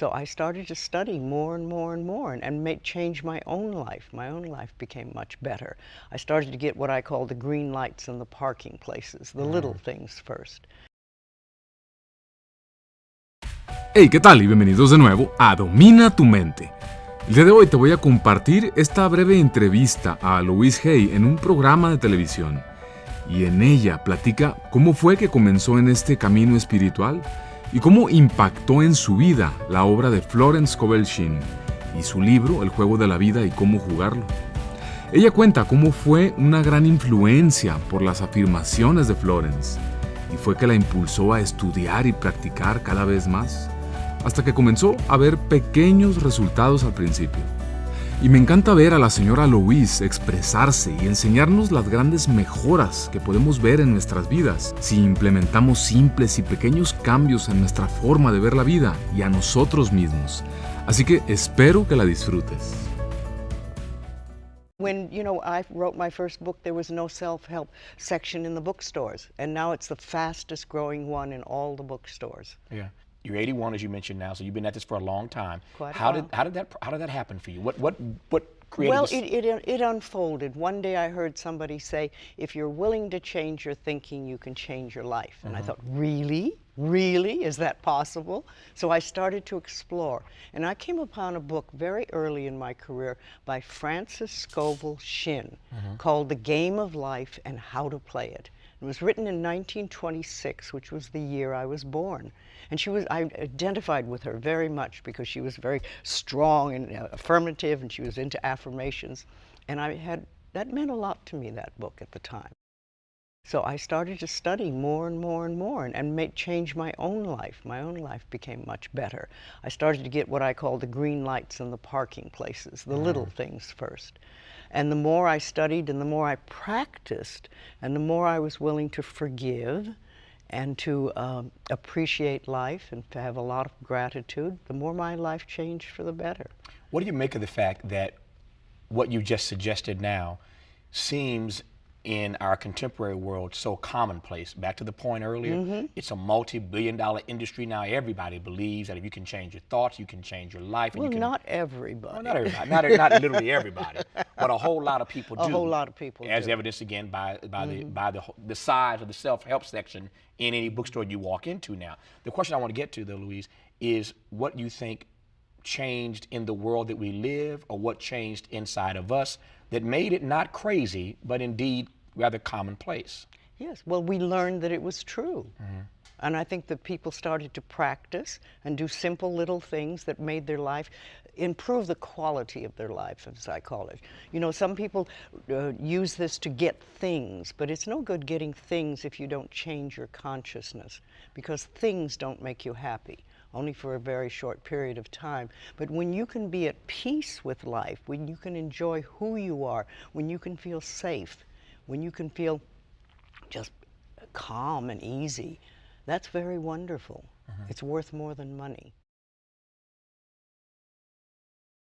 So I started to study more and more and more and make change my own life. My own life became much better. I started to get what I call the green lights in the parking places, the little things first. Hey, ¿qué tal? Y bienvenidos de nuevo a Domina tu Mente. El día de hoy te voy a compartir esta breve entrevista a Louise Hay en un programa de televisión. Y en ella platica cómo fue que comenzó en este camino espiritual y cómo impactó en su vida la obra de Florence Scovel Shinn y su libro El juego de la vida y cómo jugarlo. Ella cuenta cómo fue una gran influencia por las afirmaciones de Florence y fue que la impulsó a estudiar y practicar cada vez más, hasta que comenzó a ver pequeños resultados al principio. Y me encanta ver a la señora Louise expresarse y enseñarnos las grandes mejoras que podemos ver en nuestras vidas si implementamos simples y pequeños cambios en nuestra forma de ver la vida y a nosotros mismos. Así que espero que la disfrutes. When, I wrote my first book, there was no self-help section in the bookstores, and now it's the fastest growing one in all the bookstores. Yeah. You're 81, as you mentioned now, so you've been at this for a long time. Quite a How while. did that happen for you? What created Well, this? it unfolded. One day I heard somebody say, if you're willing to change your thinking, you can change your life. And I thought, really? Really? Is that possible? So I started to explore. And I came upon a book very early in my career by Frances Scovel Shinn called The Game of Life and How to Play It. It was written in 1926, which was the year I was born. And I identified with her very much because she was very strong and affirmative, and she was into affirmations. And that meant a lot to me, that book at the time. So I started to study more and more and more and make change my own life. My own life became much better. I started to get what I call the green lights in the parking places, the little things first. And the more I studied and the more I practiced and the more I was willing to forgive and to appreciate life and to have a lot of gratitude, the more my life changed for the better. What do you make of the fact that what you just suggested now seems in our contemporary world so commonplace? Back to the point earlier, it's a multi-billion-dollar industry now. Everybody believes that if you can change your thoughts, you can change your life. And Well, you can, not everybody. well, not everybody, not literally everybody, but a whole lot of people do. A whole lot of people as do. evidenced again by the size of the self-help section in any bookstore you walk into now. The question I want to get to, though, Louise, is what you think changed in the world that we live, or what changed inside of us that made it not crazy, but indeed rather commonplace? Yes, well, we learned that it was true. And I think that people started to practice and do simple little things that made their life, improve the quality of their life, as I call it. You know, some people use this to get things, but it's no good getting things if you don't change your consciousness, because things don't make you happy, only for a very short period of time. But when you can be at peace with life, when you can enjoy who you are, when you can feel safe, when you can feel just calm and easy, that's very wonderful. It's worth more than money.